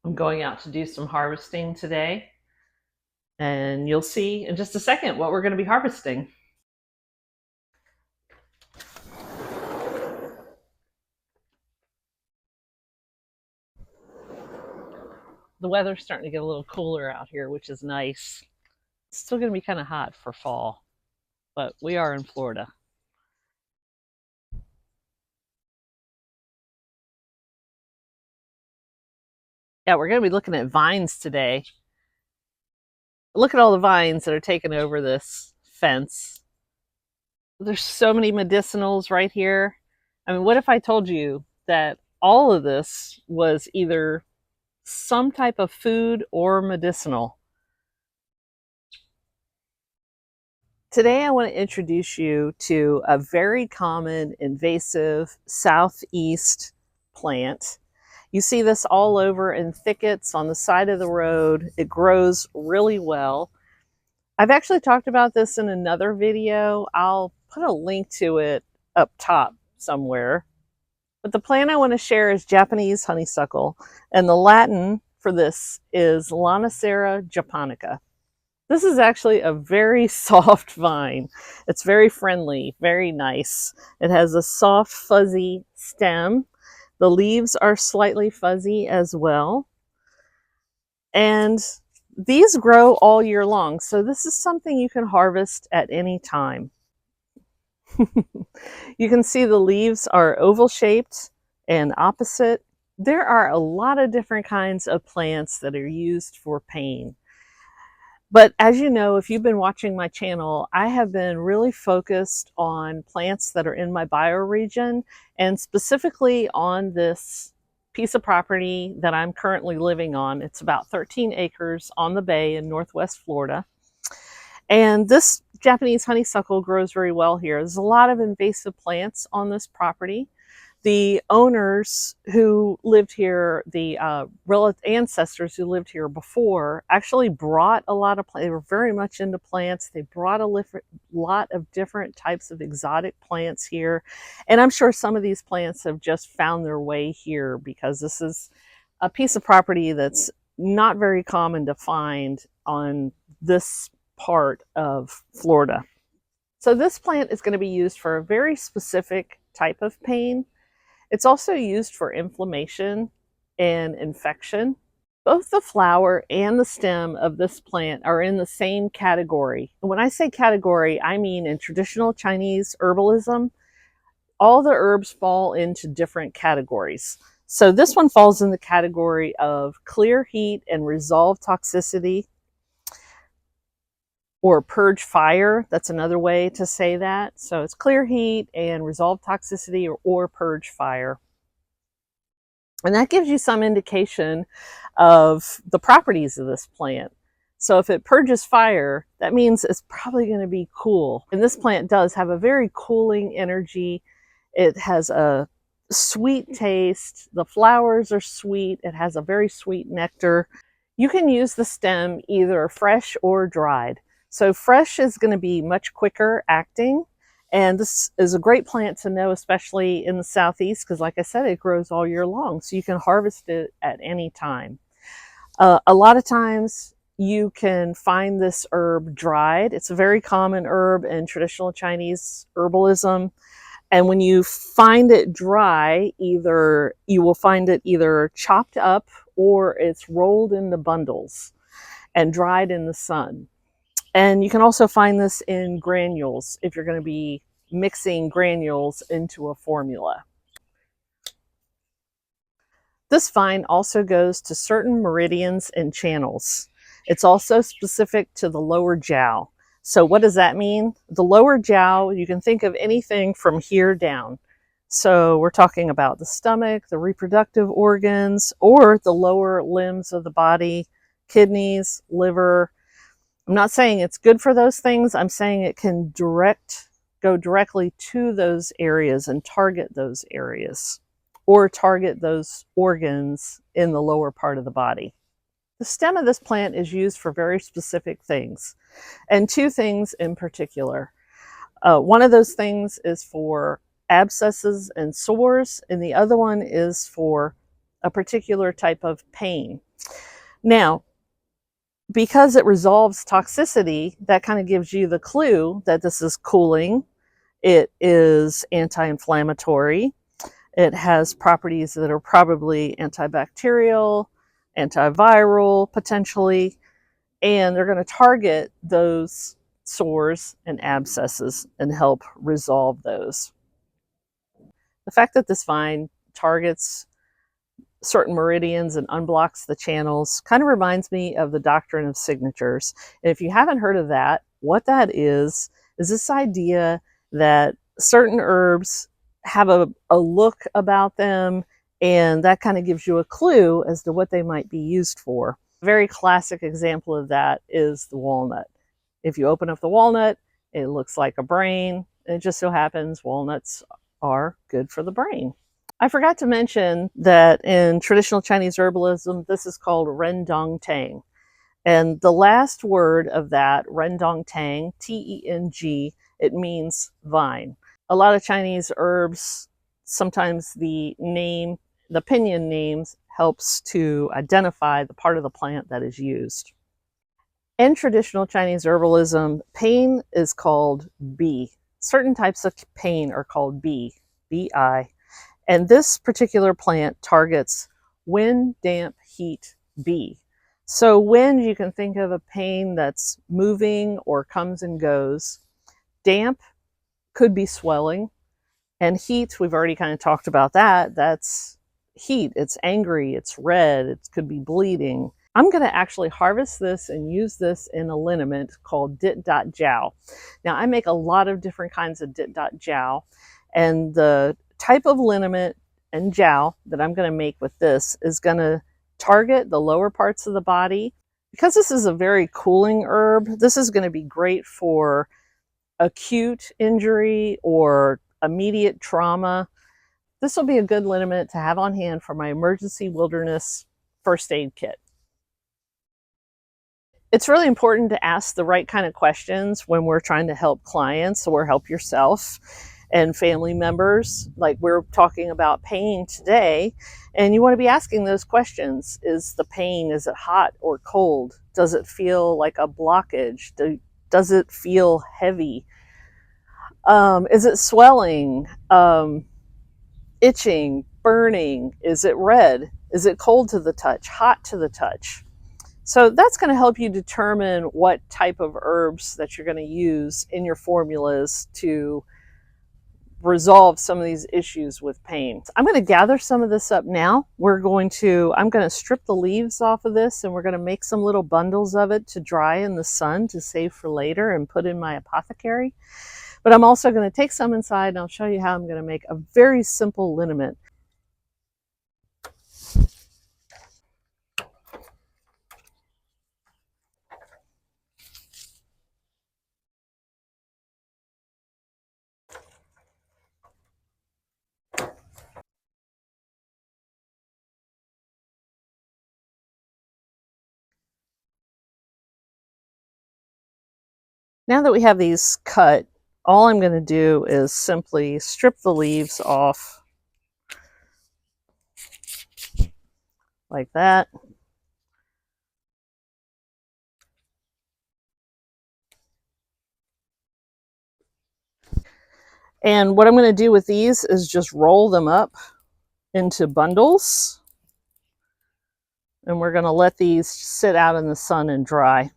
I'm going out to do some harvesting today, and you'll see in just a second what we're going to be harvesting. The weather's starting to get a little cooler out here, which is nice. It's still going to be kind of hot for fall, but we are in Florida. Yeah, we're going to be looking at vines today. Look at all the vines that are taking over this fence. There's so many medicinals right here. I mean, what if I told you that all of this was either some type of food or medicinal? Today I want to introduce you to a very common invasive southeast plant. You see this all over in thickets on the side of the road. It grows really well. I've actually talked about this in another video. I'll put a link to it up top somewhere. But the plant I want to share is Japanese honeysuckle, and the Latin for this is Lonicera japonica. This is actually a very soft vine. It's very friendly, very nice. It has a soft, fuzzy stem. The leaves are slightly fuzzy as well. And these grow all year long, so this is something you can harvest at any time. You can see the leaves are oval shaped and opposite. There are a lot of different kinds of plants that are used for pain. But as you know, if you've been watching my channel, I have been really focused on plants that are in my bioregion, and specifically on this piece of property that I'm currently living on. It's about 13 acres on the bay in Northwest Florida. And this Japanese honeysuckle grows very well here. There's a lot of invasive plants on this property. The owners who lived here, the ancestors who lived here before, actually brought a lot of plants. They were very much into plants. They brought a lot of different types of exotic plants here. And I'm sure some of these plants have just found their way here because this is a piece of property that's not very common to find on this part of Florida. So this plant is going to be used for a very specific type of pain. It's also used for inflammation and infection. Both the flower and the stem of this plant are in the same category. And when I say category, I mean in traditional Chinese herbalism, all the herbs fall into different categories. So this one falls in the category of clear heat and resolve toxicity, or purge fire. That's another way to say that. So it's clear heat and resolve toxicity, or purge fire. And that gives you some indication of the properties of this plant. So if it purges fire, that means it's probably going to be cool. And this plant does have a very cooling energy. It has a sweet taste. The flowers are sweet. It has a very sweet nectar. You can use the stem either fresh or dried. So fresh is going to be much quicker acting, and this is a great plant to know, especially in the southeast, because like I said, it grows all year long, so you can harvest it at any time. A lot of times you can find this herb dried. It's a very common herb in traditional Chinese herbalism, and when you find it dry, either you will find it either chopped up or it's rolled into bundles and dried in the sun. And you can also find this in granules if you're going to be mixing granules into a formula. This vine also goes to certain meridians and channels. It's also specific to the lower jiao. So what does that mean? The lower jiao, you can think of anything from here down. So we're talking about the stomach, the reproductive organs, or the lower limbs of the body, kidneys, liver. I'm not saying it's good for those things. I'm saying it can go directly to those areas and target those areas, or target those organs in the lower part of the body. The stem of this plant is used for very specific things, and two things in particular. One of those things is for abscesses and sores, and the other one is for a particular type of pain. Now, because it resolves toxicity, that kind of gives you the clue that this is cooling. It is anti-inflammatory. It has properties that are probably antibacterial, antiviral, potentially, and they're going to target those sores and abscesses and help resolve those. The fact that this vine targets certain meridians and unblocks the channels kind of reminds me of the doctrine of signatures. And if you haven't heard of that, what that is this idea that certain herbs have a look about them, and that kind of gives you a clue as to what they might be used for. A very classic example of that is the walnut. If you open up the walnut, it looks like a brain. And it just so happens walnuts are good for the brain. I forgot to mention that in traditional Chinese herbalism, this is called rendong tang. And the last word of that, rendong tang, T-E-N-G, it means vine. A lot of Chinese herbs, sometimes the pinyin names helps to identify the part of the plant that is used. In traditional Chinese herbalism, pain is called bi. Certain types of pain are called bi, B-I. And this particular plant targets wind, damp, heat, bi. So wind, you can think of a pain that's moving or comes and goes. Damp could be swelling. And heat, we've already kind of talked about that. That's heat. It's angry, it's red, it could be bleeding. I'm going to actually harvest this and use this in a liniment called dit dot jiao. Now, I make a lot of different kinds of dit dot jiao, and the type of liniment and jiao that I'm going to make with this is going to target the lower parts of the body. Because this is a very cooling herb, this is going to be great for acute injury or immediate trauma. This will be a good liniment to have on hand for my emergency wilderness first aid kit. It's really important to ask the right kind of questions when we're trying to help clients or help yourself and family members. Like we're talking about pain today, and you want to be asking those questions. Is the pain, is it hot or cold? Does it feel like a blockage? Does it feel heavy? Is it swelling, itching, burning? Is it red? Is it cold to the touch, hot to the touch? So that's going to help you determine what type of herbs that you're going to use in your formulas to resolve some of these issues with pain. I'm going to gather some of this up now. I'm going to strip the leaves off of this, and we're going to make some little bundles of it to dry in the sun to save for later and put in my apothecary. But I'm also going to take some inside, and I'll show you how I'm going to make a very simple liniment. Now that we have these cut, all I'm going to do is simply strip the leaves off like that. And what I'm going to do with these is just roll them up into bundles. And we're going to let these sit out in the sun and dry.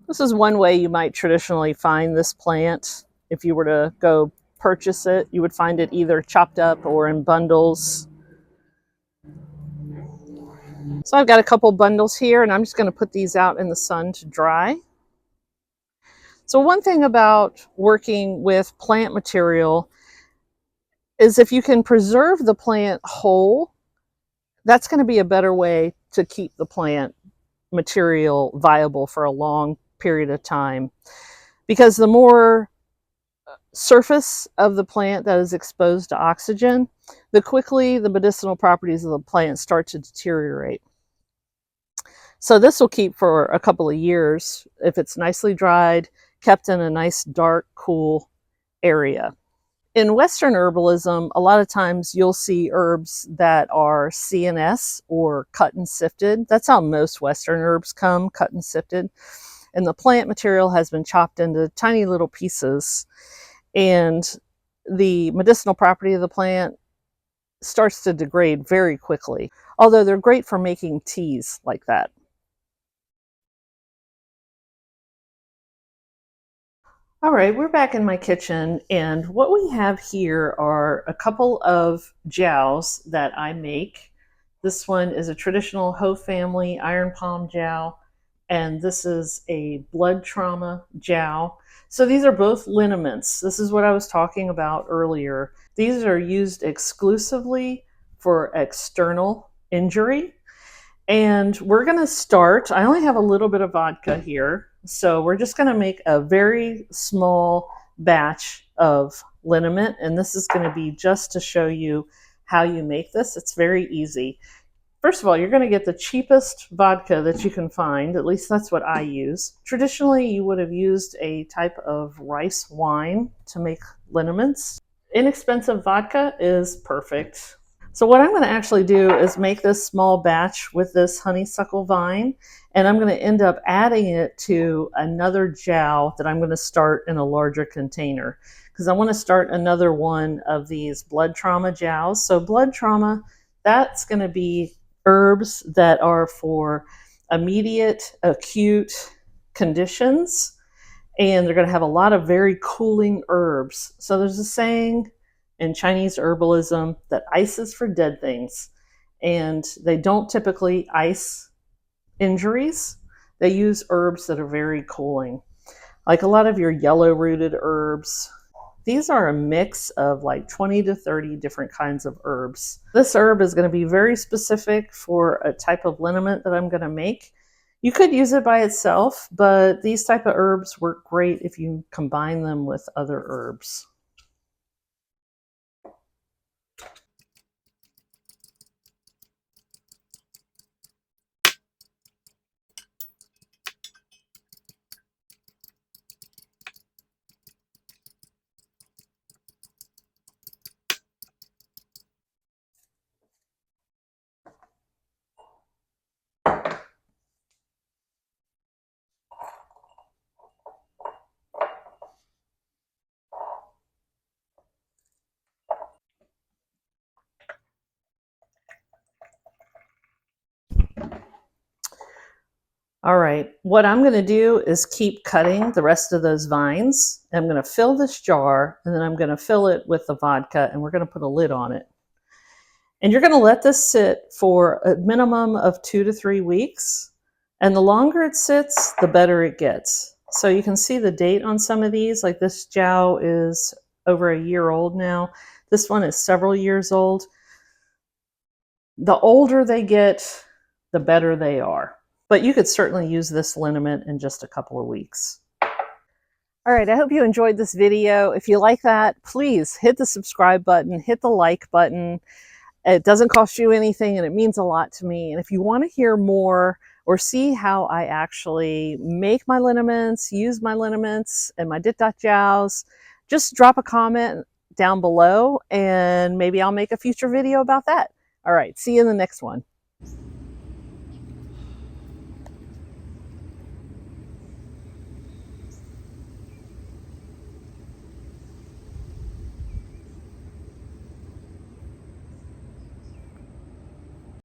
This is one way you might traditionally find this plant. If you were to go purchase it, you would find it either chopped up or in bundles. So I've got a couple bundles here, and I'm just going to put these out in the sun to dry. So one thing about working with plant material is if you can preserve the plant whole, that's going to be a better way to keep the plant material viable for a long period of time. Because the more surface of the plant that is exposed to oxygen, the quickly the medicinal properties of the plant start to deteriorate. So this will keep for a couple of years if it's nicely dried, kept in a nice dark, cool area. In Western herbalism, a lot of times you'll see herbs that are CNS or cut and sifted. That's how most Western herbs come, cut and sifted. And the plant material has been chopped into tiny little pieces. And the medicinal property of the plant starts to degrade very quickly, although they're great for making teas like that. All right, we're back in my kitchen, and what we have here are a couple of jows that I make. This one is a traditional Ho family iron palm jow, and this is a blood trauma jow. So these are both liniments. This is what I was talking about earlier. These are used exclusively for external injury. And we're going to start, I only have a little bit of vodka here. So we're just going to make a very small batch of liniment. And this is going to be just to show you how you make this. It's very easy. First of all, you're going to get the cheapest vodka that you can find. At least that's what I use. Traditionally, you would have used a type of rice wine to make liniments. Inexpensive vodka is perfect. So what I'm going to actually do is make this small batch with this honeysuckle vine, and I'm going to end up adding it to another jow that I'm going to start in a larger container, because I want to start another one of these blood trauma jows. So blood trauma, that's going to be herbs that are for immediate acute conditions, and they're going to have a lot of very cooling herbs. So there's a saying in Chinese herbalism that ice is for dead things, and they don't typically ice injuries. They use herbs that are very cooling, like a lot of your yellow rooted herbs. These are a mix of like 20 to 30 different kinds of herbs. This herb is going to be very specific for a type of liniment that I'm going to make. You could use it by itself, but these type of herbs work great if you combine them with other herbs. All right, what I'm going to do is keep cutting the rest of those vines. I'm going to fill this jar, and then I'm going to fill it with the vodka, and we're going to put a lid on it. And you're going to let this sit for a minimum of 2 to 3 weeks. And the longer it sits, the better it gets. So you can see the date on some of these, like this jow is over a year old now. This one is several years old. The older they get, the better they are. But you could certainly use this liniment in just a couple of weeks. All right, I hope you enjoyed this video. If you like that, please hit the subscribe button, hit the like button. It doesn't cost you anything, and it means a lot to me. And if you want to hear more or see how I actually make my liniments, use my liniments and my dit dot jows, just drop a comment down below, and maybe I'll make a future video about that. All right, see you in the next one.